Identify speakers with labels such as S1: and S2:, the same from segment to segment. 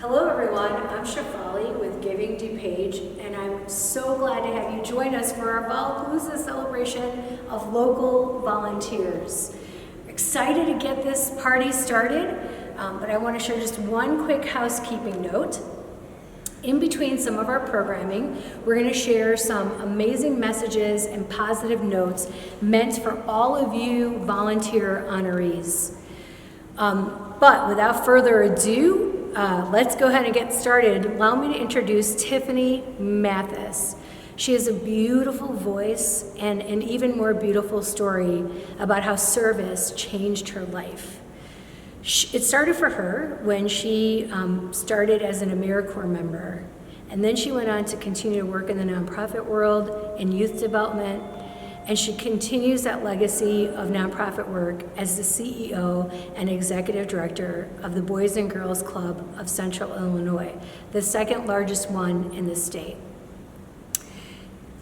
S1: Hello everyone, I'm Shafali with Giving DuPage, and I'm so glad to have you join us for our Volapalooza celebration of local volunteers. Excited to get this party started, but I want to share just one quick housekeeping note. In between some of our programming, we're going to share some amazing messages and positive notes meant for all of you volunteer honorees. But without further ado, let's go ahead and get started. Allow me to introduce Tiffany Mathis. She has a beautiful voice and an even more beautiful story about how service changed her life. It started for her when she started as an AmeriCorps member, and then she went on to continue to work in the nonprofit world in youth development, and she continues that legacy of nonprofit work as the CEO and executive director of the Boys and Girls Club of Central Illinois, the second largest one in the state.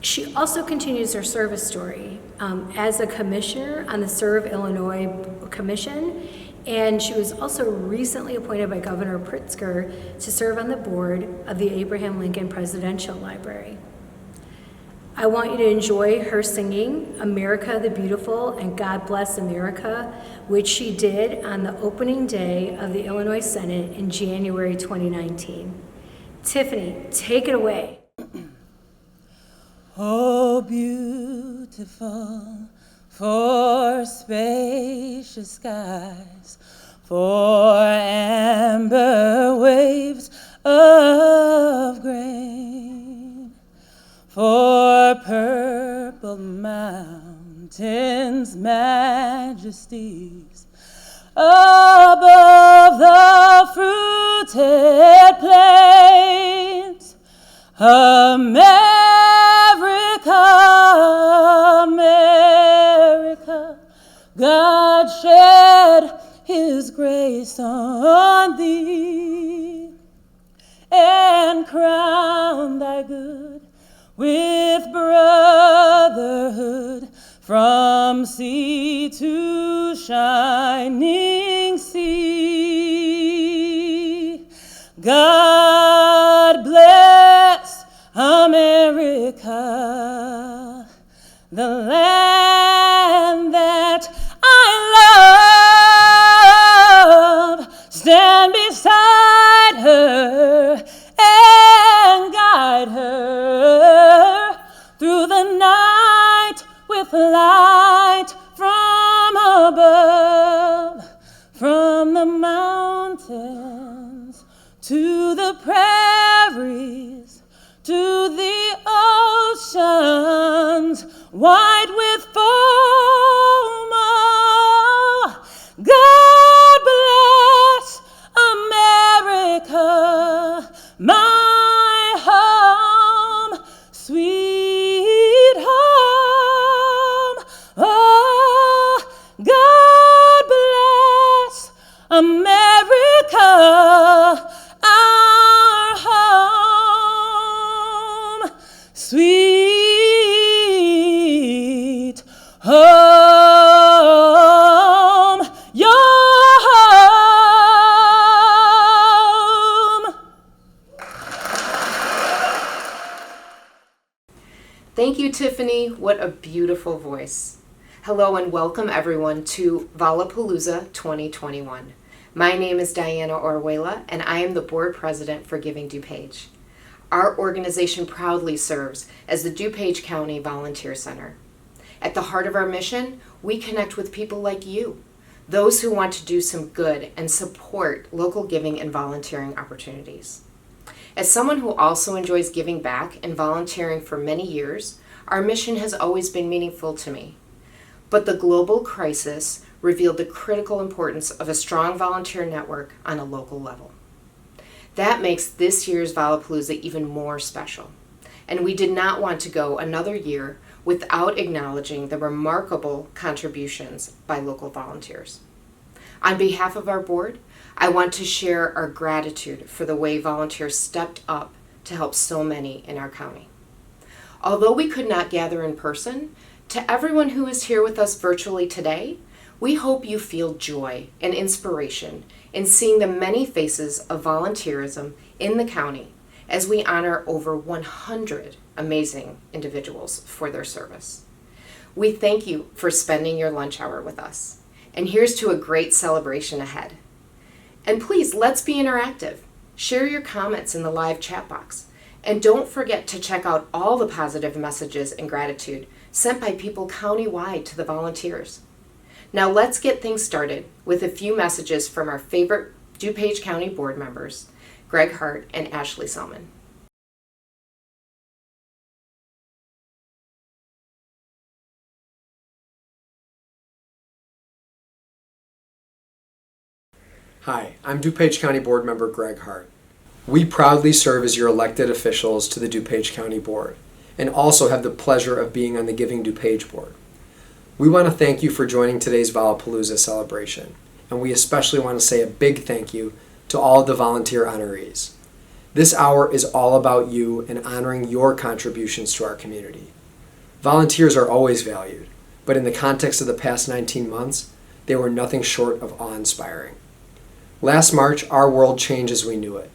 S1: She also continues her service story as a commissioner on the Serve Illinois Commission, and she was also recently appointed by Governor Pritzker to serve on the board of the Abraham Lincoln Presidential Library. I want you to enjoy her singing America the Beautiful and God Bless America, which she did on the opening day of the Illinois Senate in January 2019. Tiffany, take it away.
S2: Oh, beautiful for spacious skies, for amber waves of grain, for purple mountains' majesties, above the fruited plains. America, God shed his grace on thee and crown thy good with brotherhood from sea to shining sea. God bless America, the land that I love. Stand beside her and guide her through the night with light from above, from the mountains to the prairies, to the oceans white with foam. Oh, God bless America, my home, sweet home. Oh, God bless America, our home, sweet home, your home.
S3: Thank you, Tiffany. What a beautiful voice. Hello and welcome everyone to Volapalooza 2021. My name is Diana Orwela and I am the board president for Giving DuPage. Our organization proudly serves as the DuPage County Volunteer Center. At the heart of our mission, we connect with people like you, those who want to do some good and support local giving and volunteering opportunities. As someone who also enjoys giving back and volunteering for many years, our mission has always been meaningful to me. But the global crisis revealed the critical importance of a strong volunteer network on a local level. That makes this year's Volapalooza even more special, and we did not want to go another year without acknowledging the remarkable contributions by local volunteers. On behalf of our board, I want to share our gratitude for the way volunteers stepped up to help so many in our county. Although we could not gather in person, to everyone who is here with us virtually today, We hope you feel joy and inspiration in seeing the many faces of volunteerism in the county as we honor over 100 amazing individuals for their service. We thank you for spending your lunch hour with us, and here's to a great celebration ahead. And please, let's be interactive. Share your comments in the live chat box, and don't forget to check out all the positive messages and gratitude sent by people countywide to the volunteers. Now let's get things started with a few messages from our favorite DuPage County board members, Greg Hart and Ashley Selman.
S4: Hi, I'm DuPage County Board Member Greg Hart. We proudly serve as your elected officials to the DuPage County Board and also have the pleasure of being on the Giving DuPage Board. We want to thank you for joining today's Volapalooza celebration, and we especially want to say a big thank you to all of the volunteer honorees. This hour is all about you and honoring your contributions to our community. Volunteers are always valued, but in the context of the past 19 months, they were nothing short of awe-inspiring. Last March, our world changed as we knew it.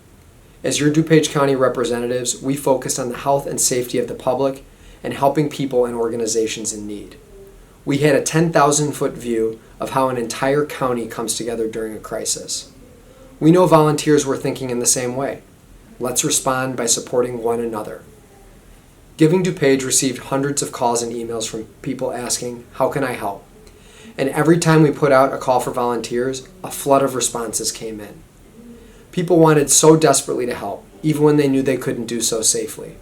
S4: As your DuPage County representatives, we focused on the health and safety of the public and helping people and organizations in need. We had a 10,000-foot view of how an entire county comes together during a crisis. We know volunteers were thinking in the same way. Let's respond by supporting one another. Giving DuPage received hundreds of calls and emails from people asking, "How can I help?" And every time we put out a call for volunteers, a flood of responses came in. People wanted so desperately to help, even when they knew they couldn't do so safely.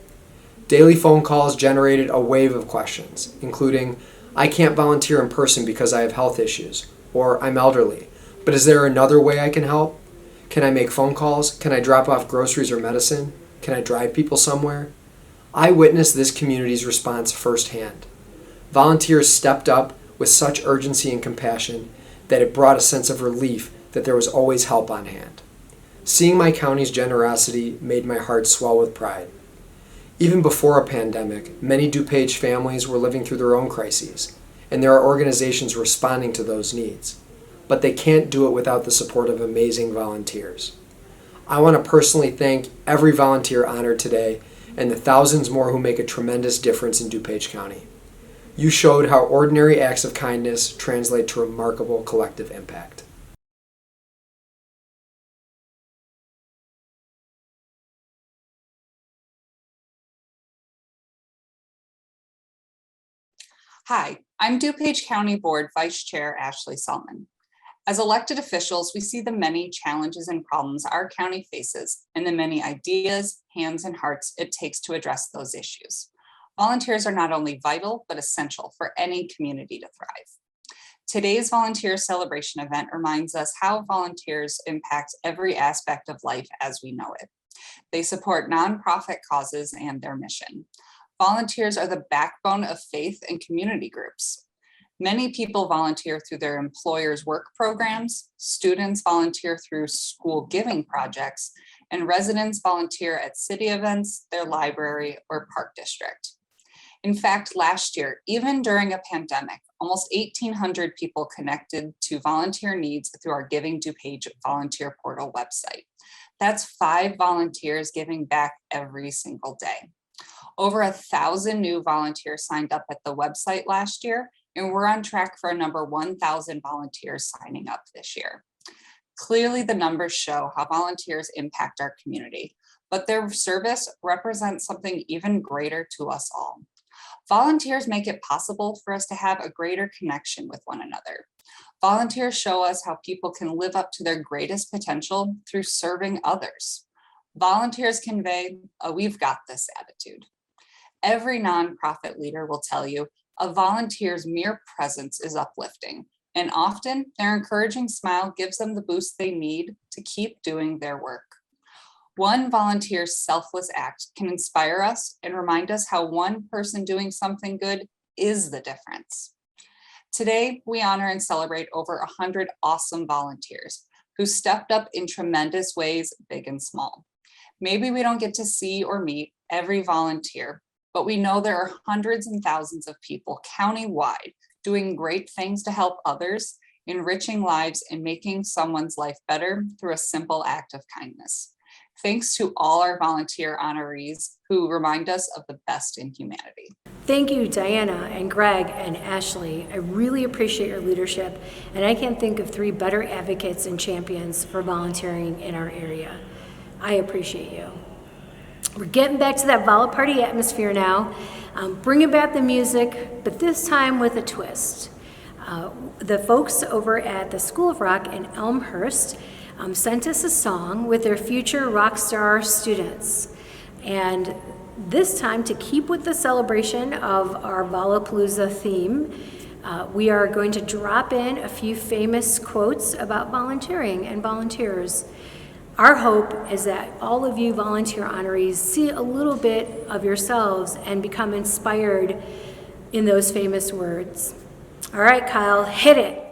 S4: Daily phone calls generated a wave of questions, including, "I can't volunteer in person because I have health issues," or "I'm elderly, but is there another way I can help? Can I make phone calls? Can I drop off groceries or medicine? Can I drive people somewhere?" I witnessed this community's response firsthand. Volunteers stepped up with such urgency and compassion that it brought a sense of relief that there was always help on hand. Seeing my county's generosity made my heart swell with pride. Even before a pandemic, many DuPage families were living through their own crises, and there are organizations responding to those needs. But they can't do it without the support of amazing volunteers. I want to personally thank every volunteer honored today and the thousands more who make a tremendous difference in DuPage County. You showed how ordinary acts of kindness translate to remarkable collective impact.
S5: Hi, I'm DuPage County Board Vice Chair Ashley Selman. As elected officials, we see the many challenges and problems our county faces and the many ideas, hands, and hearts it takes to address those issues. Volunteers are not only vital, but essential for any community to thrive. Today's volunteer celebration event reminds us how volunteers impact every aspect of life as we know it. They support nonprofit causes and their mission. Volunteers are the backbone of faith and community groups. Many people volunteer through their employers' work programs, students volunteer through school giving projects, and residents volunteer at city events, their library, or park district. In fact, last year, even during a pandemic, almost 1,800 people connected to volunteer needs through our Giving DuPage volunteer portal website. That's 5 volunteers giving back every single day. Over 1,000 new volunteers signed up at the website last year, and we're on track for a number 1,000 volunteers signing up this year. Clearly, the numbers show how volunteers impact our community, but their service represents something even greater to us all. Volunteers make it possible for us to have a greater connection with one another. Volunteers show us how people can live up to their greatest potential through serving others. Volunteers convey a "we've got this" attitude. Every nonprofit leader will tell you a volunteer's mere presence is uplifting, and often their encouraging smile gives them the boost they need to keep doing their work. One volunteer's selfless act can inspire us and remind us how one person doing something good is the difference. Today, we honor and celebrate over 100 awesome volunteers who stepped up in tremendous ways, big and small. Maybe we don't get to see or meet every volunteer, but we know there are hundreds and thousands of people countywide doing great things to help others, enriching lives and making someone's life better through a simple act of kindness. Thanks to all our volunteer honorees who remind us of the best in humanity.
S1: Thank you, Diana and Greg and Ashley. I really appreciate your leadership, and I can't think of 3 better advocates and champions for volunteering in our area. I appreciate you. We're getting back to that Vola Party atmosphere now, bringing back the music, but this time with a twist. The folks over at the School of Rock in Elmhurst sent us a song with their future rock star students. And this time, to keep with the celebration of our Volapalooza theme, we are going to drop in a few famous quotes about volunteering and volunteers. Our hope is that all of you volunteer honorees see a little bit of yourselves and become inspired in those famous words. All right, Kyle, hit it.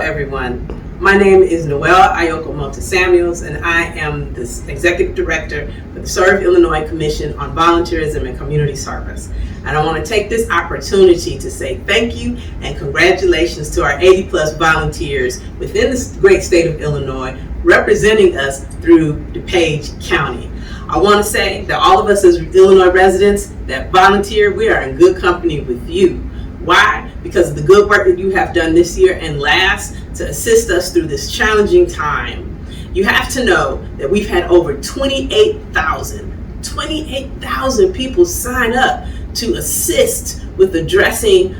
S6: everyone. My name is Noelle Ayoko Samuels, and I am the Executive Director for the Serve Illinois Commission on Volunteerism and Community Service. And I want to take this opportunity to say thank you and congratulations to our 80+ volunteers within the great state of Illinois, representing us through DuPage County. I want to say that all of us as Illinois residents that volunteer, we are in good company with you. Why? Because of the good work that you have done this year and last to assist us through this challenging time. You have to know that we've had over 28,000 people sign up to assist with addressing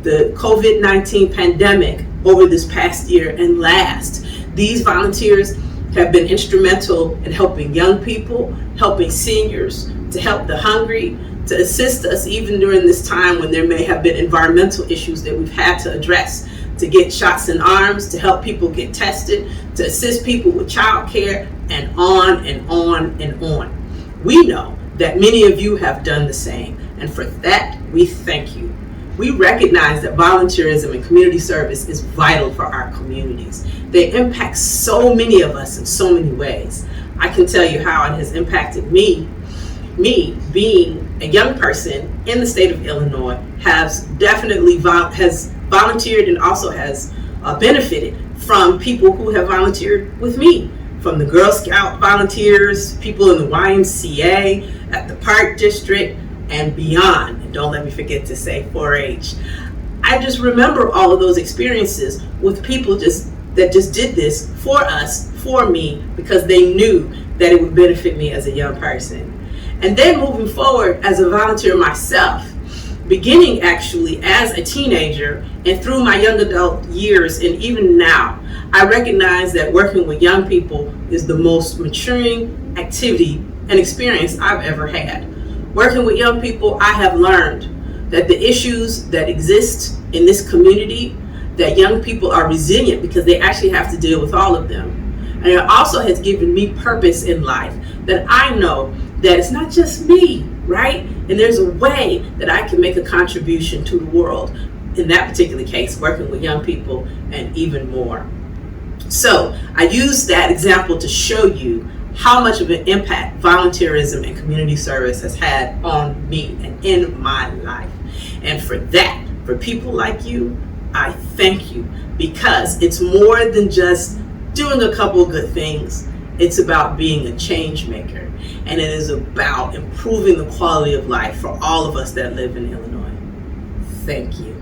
S6: the COVID-19 pandemic over this past year and last. These volunteers have been instrumental in helping young people, helping seniors, to help the hungry, to assist us even during this time when there may have been environmental issues that we've had to address, to get shots in arms, to help people get tested, to assist people with childcare, and on and on and on. We know that many of you have done the same, and for that, we thank you. We recognize that volunteerism and community service is vital for our communities. They impact so many of us in so many ways. I can tell you how it has impacted me. Me, being a young person in the state of Illinois, has definitely has volunteered and also has benefited from people who have volunteered with me, from the Girl Scout volunteers, people in the YMCA, at the Park District, and beyond. And don't let me forget to say 4-H. I just remember all of those experiences with people that just did this for us, for me, because they knew that it would benefit me as a young person. And then moving forward as a volunteer myself, beginning actually as a teenager and through my young adult years and even now, I recognize that working with young people is the most maturing activity and experience I've ever had. Working with young people, I have learned that the issues that exist in this community, that young people are resilient because they actually have to deal with all of them. And it also has given me purpose in life, that I know that it's not just me, right? And there's a way that I can make a contribution to the world. In that particular case, working with young people and even more. So I use that example to show you how much of an impact volunteerism and community service has had on me and in my life. And for that, for people like you, I thank you, because it's more than just doing a couple of good things. It's about being a change maker, and it is about improving the quality of life for all of us that live in Illinois. Thank you.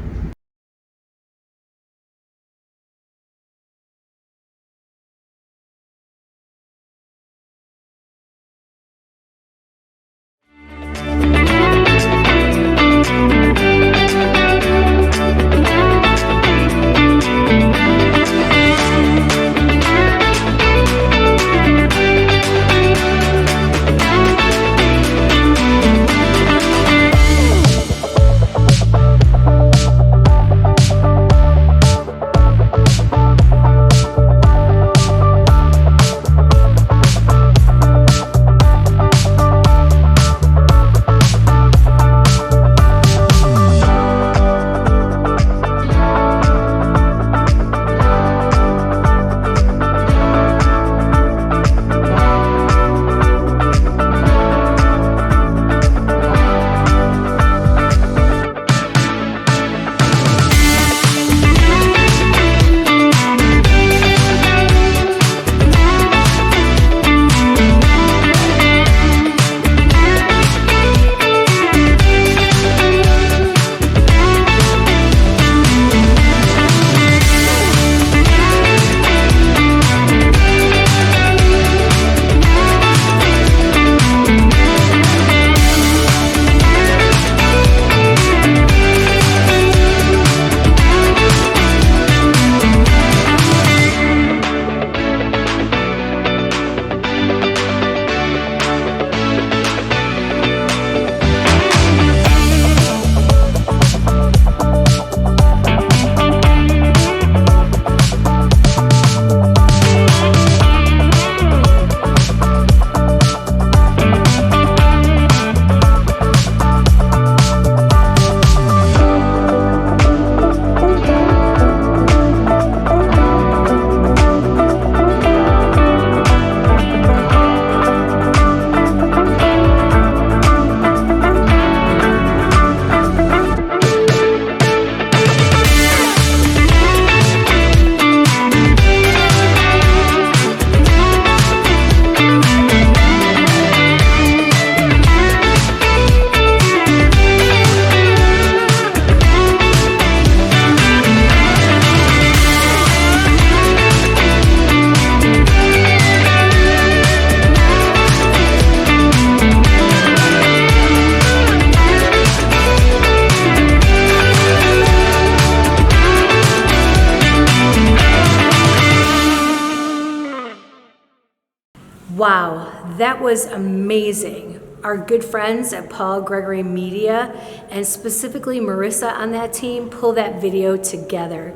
S1: Wow, that was amazing. Our good friends at Paul Gregory Media, and specifically Marissa on that team, pull that video together.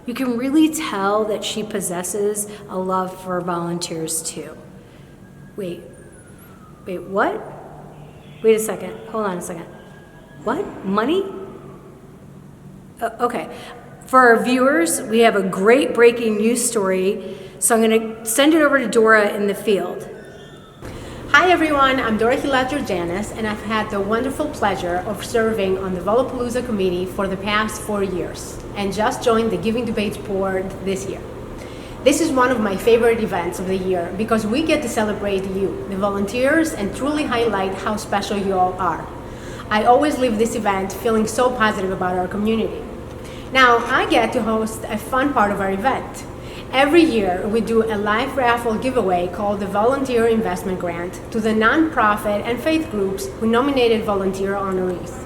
S1: You can really tell that she possesses a love for volunteers too. Wait, what? Wait a second, hold on a second. What, money? Okay, for our viewers, we have a great breaking news story, so I'm gonna send it over to Dora in the field.
S7: Hi everyone, I'm Dora Hilatro-Janis, and I've had the wonderful pleasure of serving on the Volapalooza committee for the past 4 years, and just joined the Giving to Page board this year. This is one of my favorite events of the year because we get to celebrate you, the volunteers, and truly highlight how special you all are. I always leave this event feeling so positive about our community. Now, I get to host a fun part of our event. Every year, we do a live raffle giveaway called the Volunteer Investment Grant to the nonprofit and faith groups who nominated volunteer honorees.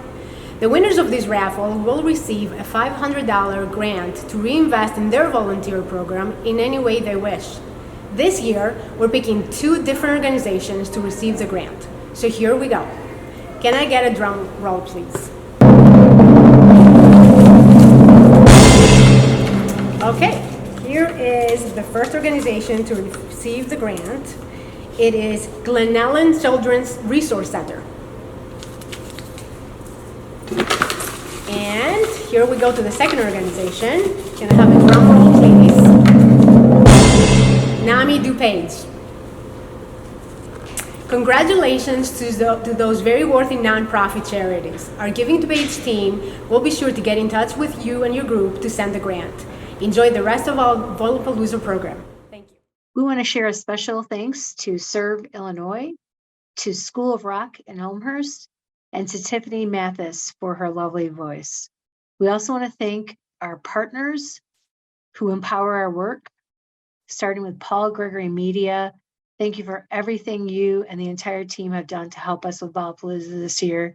S7: The winners of this raffle will receive a $500 grant to reinvest in their volunteer program in any way they wish. This year, we're picking 2 different organizations to receive the grant. So here we go. Can I get a drum roll, please? Okay. Here is the first organization to receive the grant. It is Glenallen Children's Resource Center. And here we go to the second organization. Can I have a drum roll, please? NAMI DuPage. Congratulations to those very worthy nonprofit charities. Our Giving to Page team will be sure to get in touch with you and your group to send the grant. Enjoy the rest of our Volapalooza program. Thank you.
S8: We want to share a special thanks to Serve Illinois, to School of Rock in Elmhurst, and to Tiffany Mathis for her lovely voice. We also want to thank our partners who empower our work, starting with Paul Gregory Media. Thank you for everything you and the entire team have done to help us with Volapalooza this year.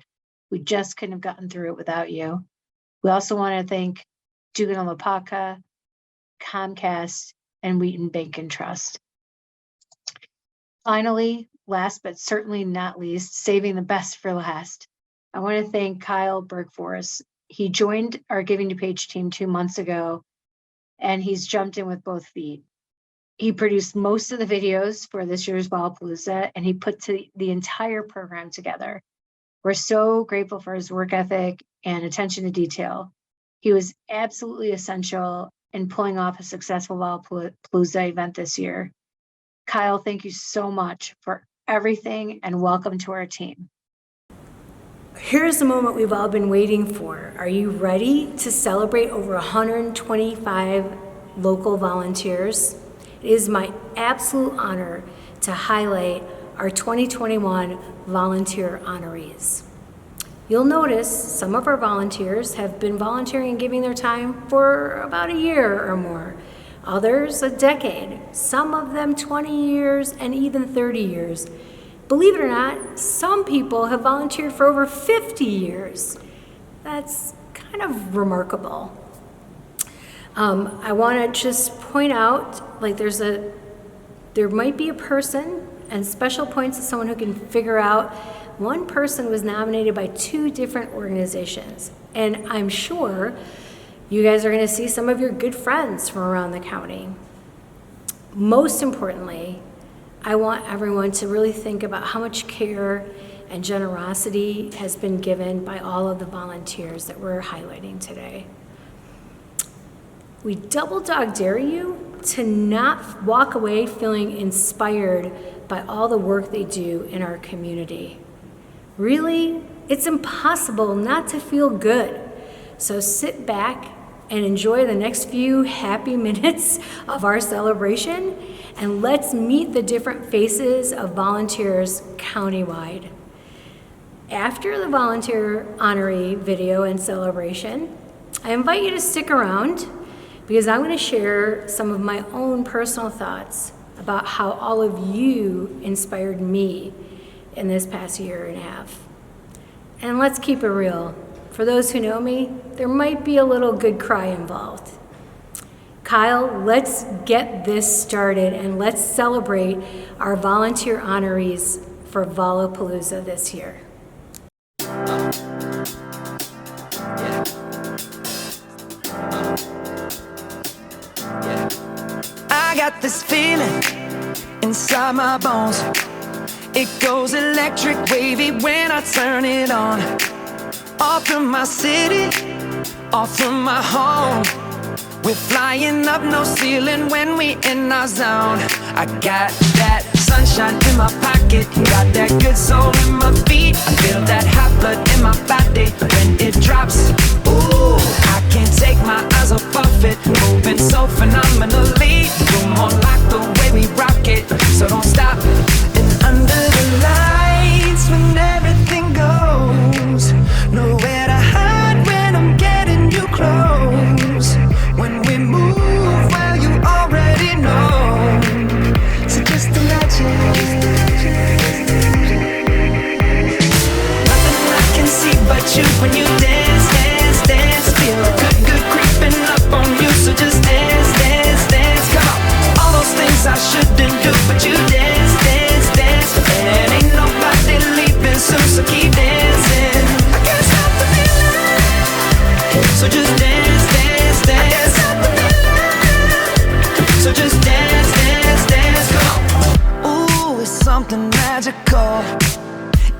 S8: We just couldn't have gotten through it without you. We also want to thank Juvenile Lapaka, Comcast, and Wheaton Bank and Trust. Finally, last but certainly not least, saving the best for last, I want to thank Kyle Bergforce. He joined our Giving to Page team 2 months ago, and he's jumped in with both feet. He produced most of the videos for this year's Volapalooza, and he put the entire program together. We're so grateful for his work ethic and attention to detail. He was absolutely essential in pulling off a successful Volapalooza event this year. Kyle, thank you so much for everything and welcome to our team.
S1: Here's the moment we've all been waiting for. Are you ready to celebrate over 125 local volunteers? It is my absolute honor to highlight our 2021 volunteer honorees. You'll notice some of our volunteers have been volunteering and giving their time for about a year or more. Others a decade, some of them 20 years and even 30 years. Believe it or not, some people have volunteered for over 50 years. That's kind of remarkable. I want to just point out, like there might be a person, and special points to someone who can figure out. One person was nominated by 2 different organizations, and I'm sure you guys are going to see some of your good friends from around the county. Most importantly, I want everyone to really think about how much care and generosity has been given by all of the volunteers that we're highlighting today. We double dog dare you to not walk away feeling inspired by all the work they do in our community. Really, it's impossible not to feel good. So sit back and enjoy the next few happy minutes of our celebration, and let's meet the different faces of volunteers countywide. After the volunteer honoree video and celebration, I invite you to stick around because I'm going to share some of my own personal thoughts about how all of you inspired me in this past year and a half. And let's keep it real. For those who know me, there might be a little good cry involved. Kyle, let's get this started and let's celebrate our volunteer honorees for Volapalooza this year.
S9: I got this feeling inside my bones. It goes electric wavy when I turn it on. Off from my city, off from my home. We're flying up, no ceiling when we in our zone. I got that sunshine in my pocket, got that good soul in my feet. I feel that hot blood in my body when it drops. Ooh, I can't take my eyes off of it, moving so phenomenally. You're more like the way we rock it, so don't stop. And under the lights when everything goes, nowhere to hide when I'm getting you close. When we move, well, you already know. So just imagine. Nothing I can see but you when you dance, dance, dance. Feel good, good creeping up on you. So just dance, dance, dance. Come on. All those things I shouldn't do, but you dance, dance, dance. And ain't nobody leaving soon, so keep dancing. I can't stop the feeling. So just dance, dance, dance. So just dance, dance, dance, come on. Ooh, it's something magical.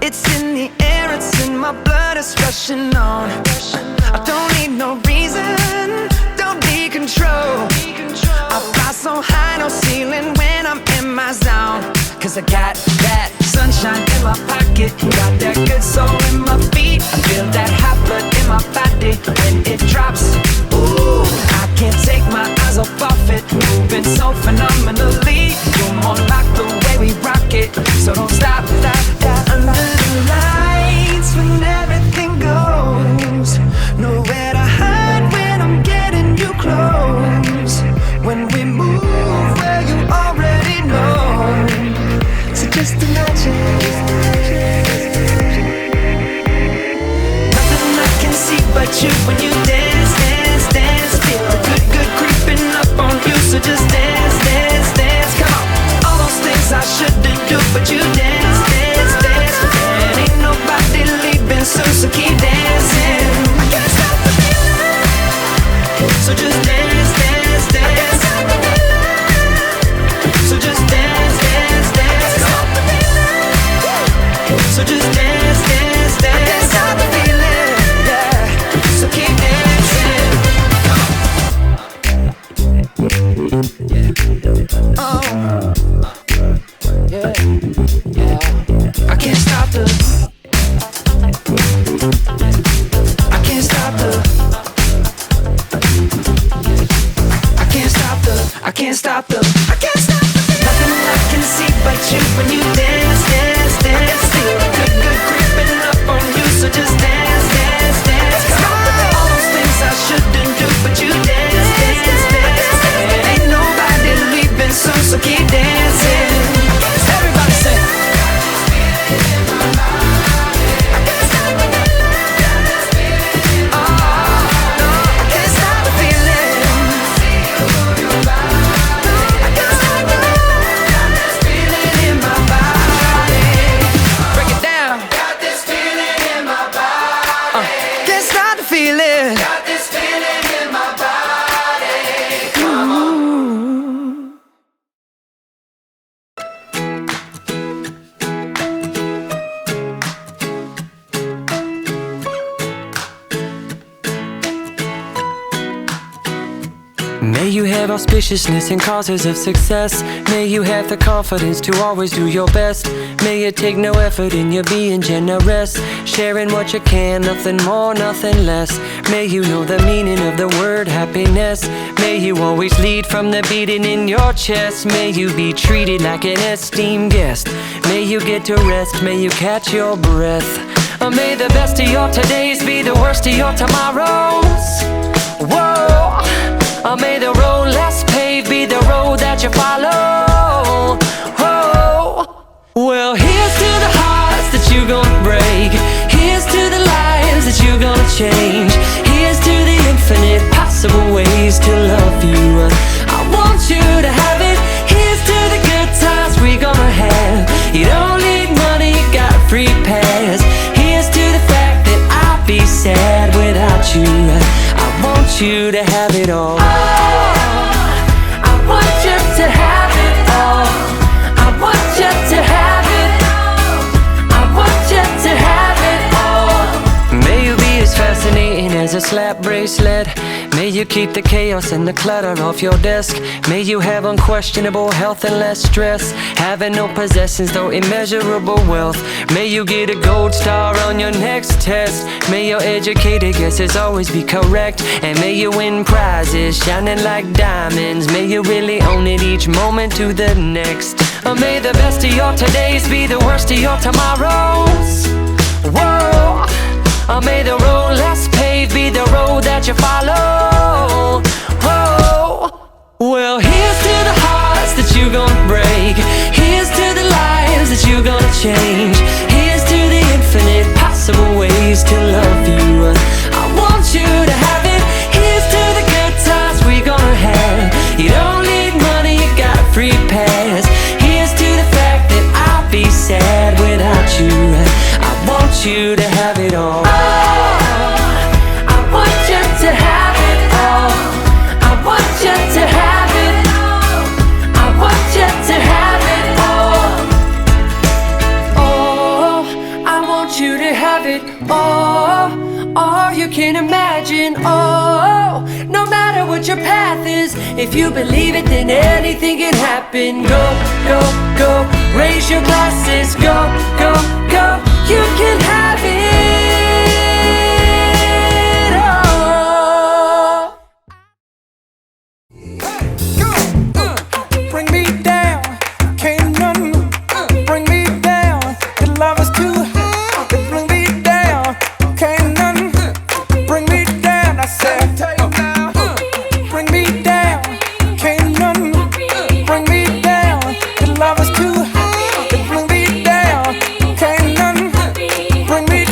S9: It's in the air, it's in my blood, it's rushing on. I don't need no reason, don't need control. I fly so high, no ceiling when I'm in my zone. Cause I got that sunshine in my pocket, got that good soul in my feet. I feel that hot blood in my body when it drops. Ooh, I can't take my eyes off of it, moving so phenomenally. You're more like the way we rock it, so don't stop, stop, stop. Under the lights when everything goes, nowhere to hide when I'm getting you close. When we move, well, you already know. So just imagine. Nothing I can see but you when you dance, dance, dance. Feel good, good creeping up on you. So just dance, dance, dance. Come on. All those things I shouldn't do, but you dance, dance, dance. And ain't nobody leaving soon, so keep dancing. I can't stop the feeling. So just dance, dance, dance. So just dance, dance, dance. Come on. So just dance, dance, dance. I can't stop the feeling. Yeah. So keep dancing. Oh. Yeah. Yeah. I can't stop the. I can't stop the. I can't stop the. I can't stop the. I can't stop the. Nothing I can see but you when you dance, dance, dance. Feel good, good creeping up on you. So just dance, dance, dance. Come on. All those things I shouldn't do, but you dance, dance, dance. And ain't nobody leaving soon, so keep dancing. Everybody sing.
S10: May you have auspiciousness and causes of success. May you have the confidence to always do your best. May it take no effort in your being generous, sharing what you can, nothing more, nothing less. May you know the meaning of the word happiness. May you always lead from the beating in your chest. May you be treated like an esteemed guest. May you get to rest, may you catch your breath. May the best of your todays be the worst of your tomorrows. Whoa. May the road less paved be the road that you follow. Oh. Well, here's to the hearts that you're gonna break. Here's to the lives that you're gonna change. Here's to the infinite possible ways to love you. want you to have it all.
S9: I want you to have it all. I want you to have it. I want you to have it all.
S10: May you be as fascinating as a slap bracelet. May you keep the chaos and the clutter off your desk. May you have unquestionable health and less stress. Having no possessions though immeasurable wealth. May you get a gold star on your next test. May your educated guesses always be correct. And may you win prizes shining like diamonds. May you really own it each moment to the next. Or may the best of your todays be the worst of your tomorrows. Whoa. Or may the road less paved be the road that you follow. Oh, well, here's to the hearts that you gonna break. Here's to the lives that you gonna change. Here's to the infinite possible ways to love you. I want you to have it. Here's to the good times we gonna have. You don't need money, you got a free pass. Here's to the fact that I'll be sad without you. I want you to have it all.
S9: I want you to have it all. I want you to have it. I want you to have it all.
S10: Oh, I want you to have it all you can imagine. Oh, no matter what your path is, if you believe it, then anything can happen. Go, go, go, raise your glasses. Go, go, go, you can have it all.
S9: Bring me down, can't none bring me down. The love is too high, bring me down, can't none bring me down. I said, bring me down, can't none bring me down. The love is too high, bring me down, can't none bring me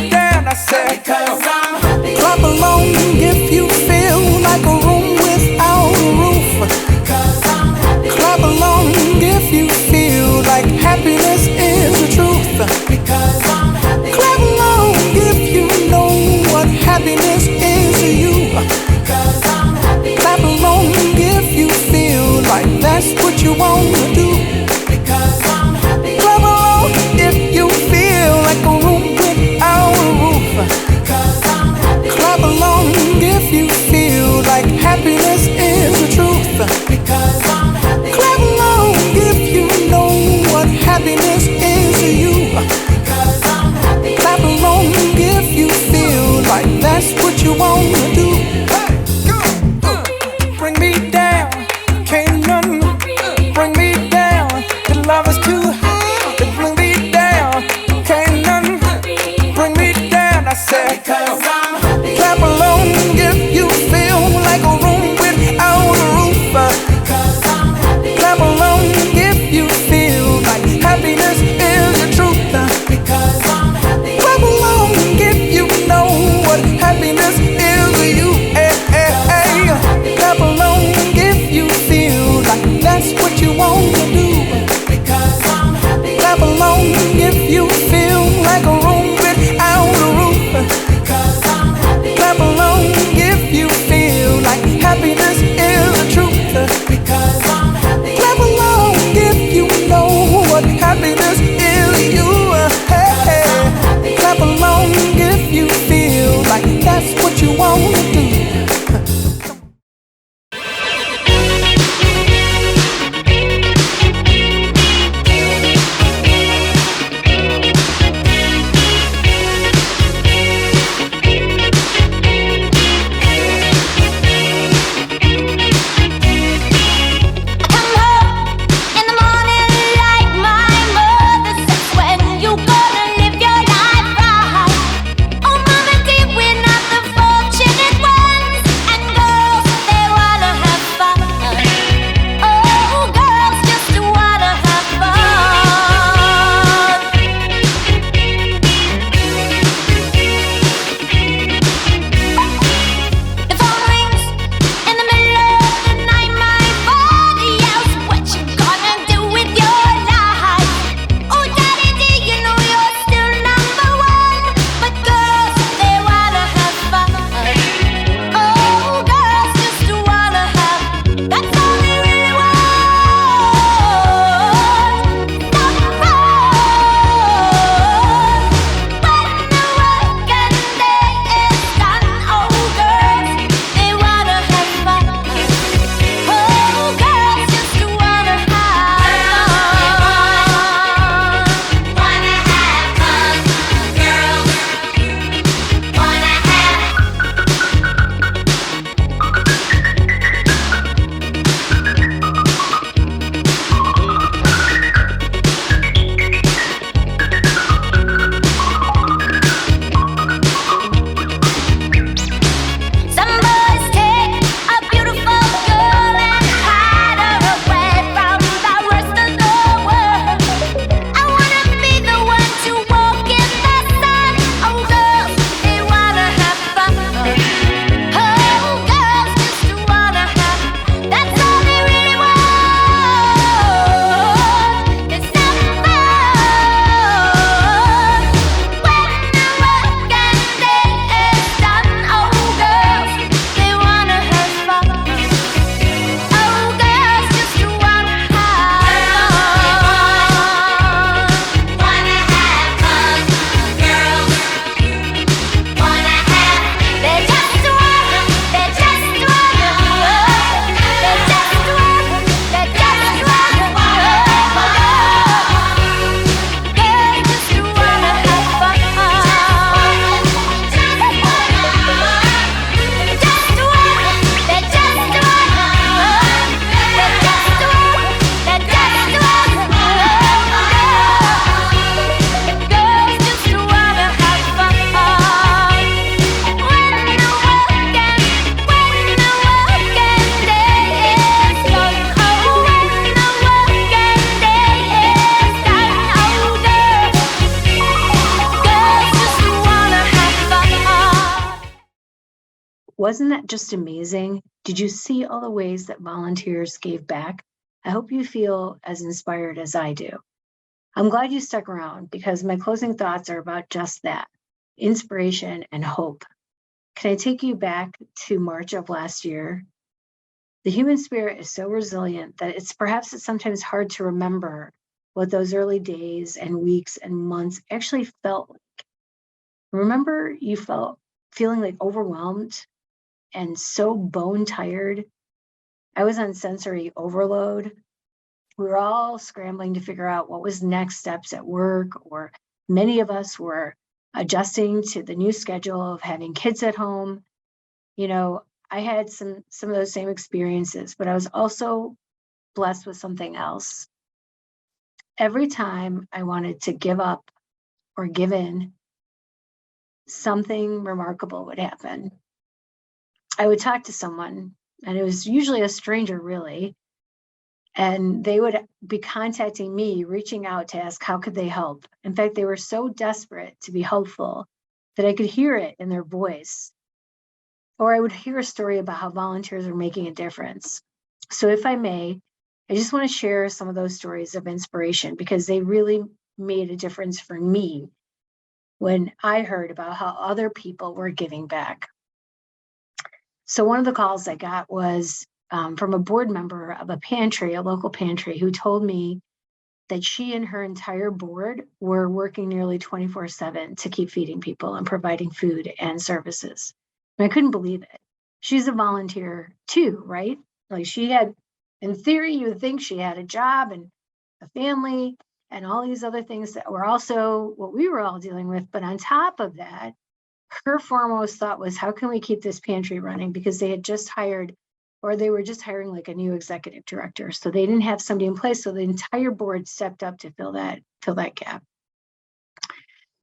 S8: Wasn't that just amazing? Did you see all the ways that volunteers gave back? I hope you feel as inspired as I do. I'm glad you stuck around because my closing thoughts are about just that, inspiration and hope. Can I take you back to March of last year? The human spirit is so resilient that it's sometimes hard to remember what those early days and weeks and months actually felt like. Remember you feeling like overwhelmed and so bone tired? I was on sensory overload. We were all scrambling to figure out what was next steps at work, or many of us were adjusting to the new schedule of having kids at home. You know, I had some of those same experiences, but I was also blessed with something else. Every time I wanted to give up or give in, something remarkable would happen. I would talk to someone, and it was usually a stranger, really, and they would be contacting me, reaching out to ask how could they help. In fact, they were so desperate to be helpful that I could hear it in their voice. Or I would hear a story about how volunteers are making a difference. So if I may, I just want to share some of those stories of inspiration because they really made a difference for me when I heard about how other people were giving back. So one of the calls I got was from a board member of a pantry, a local pantry, who told me that she and her entire board were working nearly 24/7 to keep feeding people and providing food and services. And I couldn't believe it. She's a volunteer too, right? Like she had, in theory, you would think she had a job and a family and all these other things that were also what we were all dealing with. But on top of that, her foremost thought was, how can we keep this pantry running? Because they had just hired, or they were just hiring like a new executive director. So they didn't have somebody in place. So the entire board stepped up to fill that gap.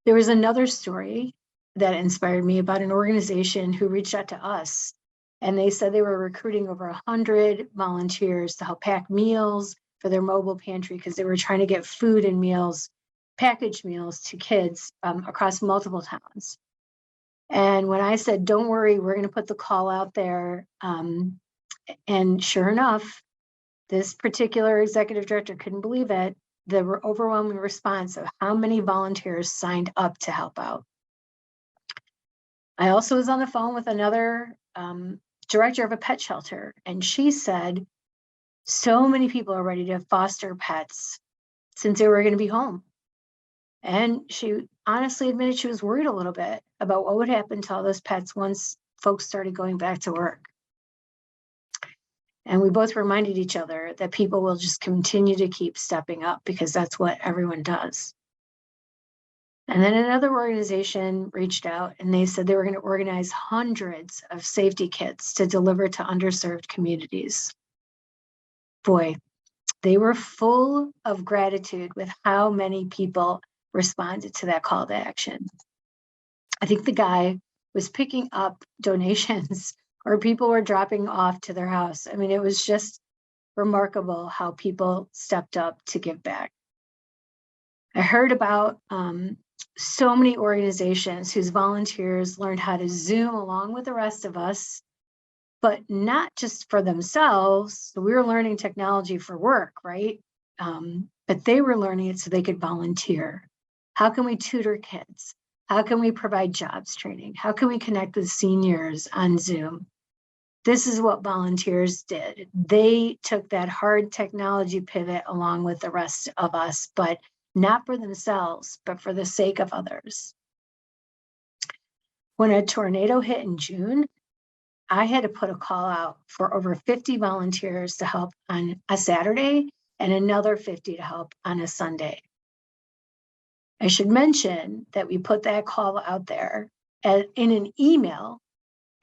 S8: There was another story that inspired me about an organization who reached out to us. And they said they were recruiting over 100 volunteers to help pack meals for their mobile pantry because they were trying to get food and meals, packaged meals to kids across multiple towns. And when I said, don't worry, we're going to put the call out there. And sure enough, this particular executive director couldn't believe it, the overwhelming response of how many volunteers signed up to help out. I also was on the phone with another director of a pet shelter, and she said, so many people are ready to foster pets since they were going to be home. And she honestly admitted she was worried a little bit about what would happen to all those pets once folks started going back to work. And we both reminded each other that people will just continue to keep stepping up because that's what everyone does. And then another organization reached out and they said they were going to organize hundreds of safety kits to deliver to underserved communities. Boy, they were full of gratitude with how many people responded to that call to action. I think the guy was picking up donations or people were dropping off to their house. I mean, it was just remarkable how people stepped up to give back. I heard about so many organizations whose volunteers learned how to Zoom along with the rest of us, but not just for themselves. So we were learning technology for work, right? But they were learning it so they could volunteer. How can we tutor kids? How can we provide jobs training? How can we connect with seniors on Zoom? This is what volunteers did. They took that hard technology pivot along with the rest of us, but not for themselves, but for the sake of others. When a tornado hit in June, I had to put a call out for over 50 volunteers to help on a Saturday and another 50 to help on a Sunday. I should mention that we put that call out there in an email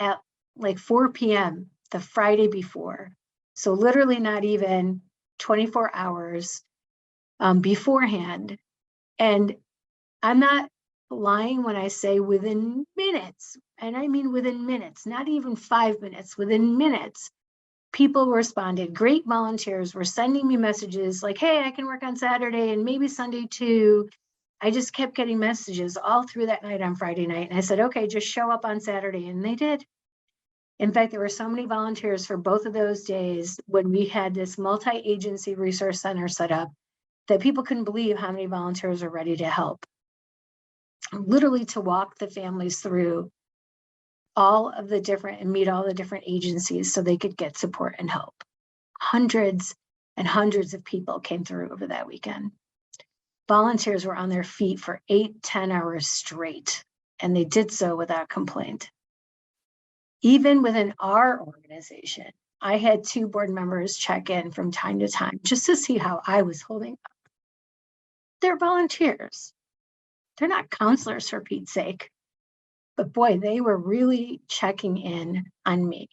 S8: at like 4 p.m. the Friday before. So literally not even 24 hours beforehand. And I'm not lying when I say within minutes, and I mean within minutes, not even 5 minutes, within minutes, people responded. Great volunteers were sending me messages like, hey, I can work on Saturday and maybe Sunday too. I just kept getting messages all through that night on Friday night. And I said, okay, just show up on Saturday. And they did. In fact, there were so many volunteers for both of those days when we had this multi-agency resource center set up that people couldn't believe how many volunteers are ready to help. Literally to walk the families through all of the different and meet all the different agencies so they could get support and help. Hundreds and hundreds of people came through over that weekend. Volunteers were on their feet for 8-10 hours straight, and they did so without complaint. Even within our organization, I had 2 board members check in from time to time just to see how I was holding up. They're volunteers. They're not counselors, for Pete's sake. But boy, they were really checking in on me.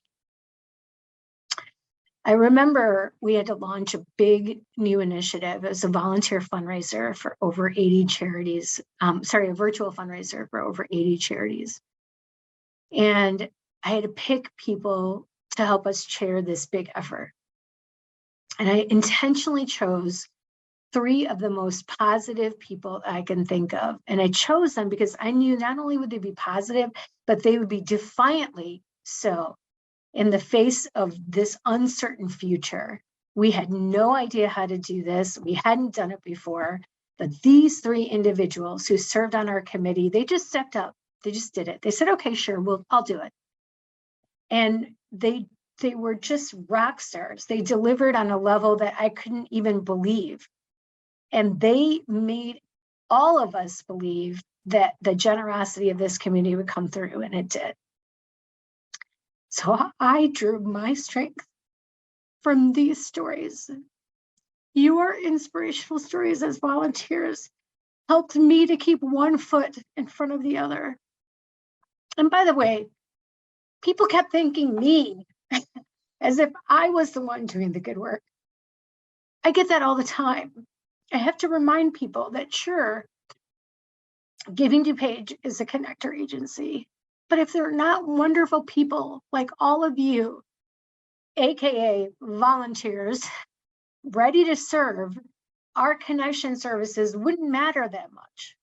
S8: I remember we had to launch a big new initiative. It was a volunteer fundraiser for over 80 charities. A virtual fundraiser for over 80 charities. And I had to pick people to help us chair this big effort. And I intentionally chose 3 of the most positive people I can think of. And I chose them because I knew not only would they be positive, but they would be defiantly so in the face of this uncertain future. We had no idea how to do this. We hadn't done it before. But these 3 individuals who served on our committee, they just stepped up. They just did it. They said, okay, sure, I'll do it. And they were just rock stars. They delivered on a level that I couldn't even believe. And they made all of us believe that the generosity of this community would come through, and it did. So I drew my strength from these stories. Your inspirational stories as volunteers helped me to keep one foot in front of the other. And by the way, people kept thanking me as if I was the one doing the good work. I get that all the time. I have to remind people that sure, Giving DuPage is a connector agency, but if they're not wonderful people like all of you, AKA volunteers, ready to serve, our connection services wouldn't matter that much.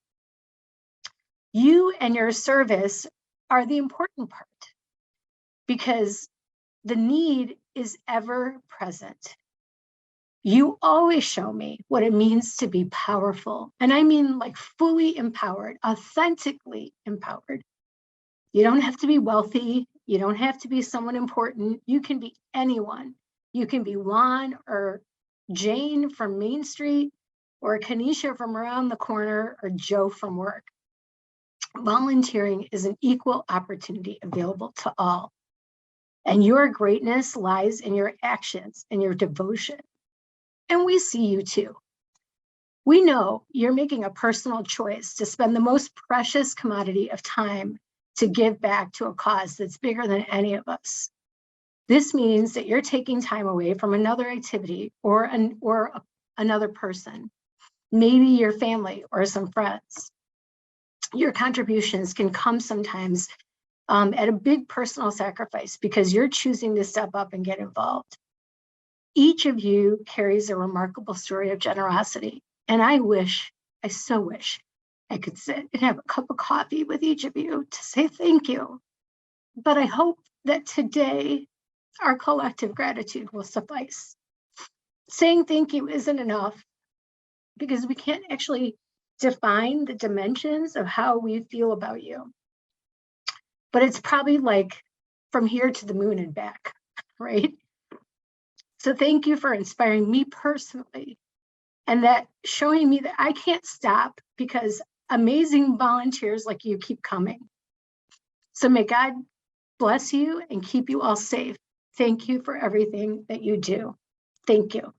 S8: You and your service are the important part because the need is ever present. You always show me what it means to be powerful. And I mean like fully empowered, authentically empowered. You don't have to be wealthy. You don't have to be someone important. You can be anyone. You can be Juan or Jane from Main Street or Kanisha from around the corner or Joe from work. Volunteering is an equal opportunity available to all. And your greatness lies in your actions and your devotion. And we see you too. We know you're making a personal choice to spend the most precious commodity of time to give back to a cause that's bigger than any of us. This means that you're taking time away from another activity or another person, maybe your family or some friends. Your contributions can come sometimes at a big personal sacrifice because you're choosing to step up and get involved. Each of you carries a remarkable story of generosity, and I so wish I could sit and have a cup of coffee with each of you to say thank you. But I hope that today our collective gratitude will suffice. Saying thank you isn't enough because we can't actually define the dimensions of how we feel about you. But it's probably like from here to the moon and back, right? So thank you for inspiring me personally and that showing me that I can't stop because amazing volunteers like you keep coming. So may God bless you and keep you all safe. Thank you for everything that you do. Thank you.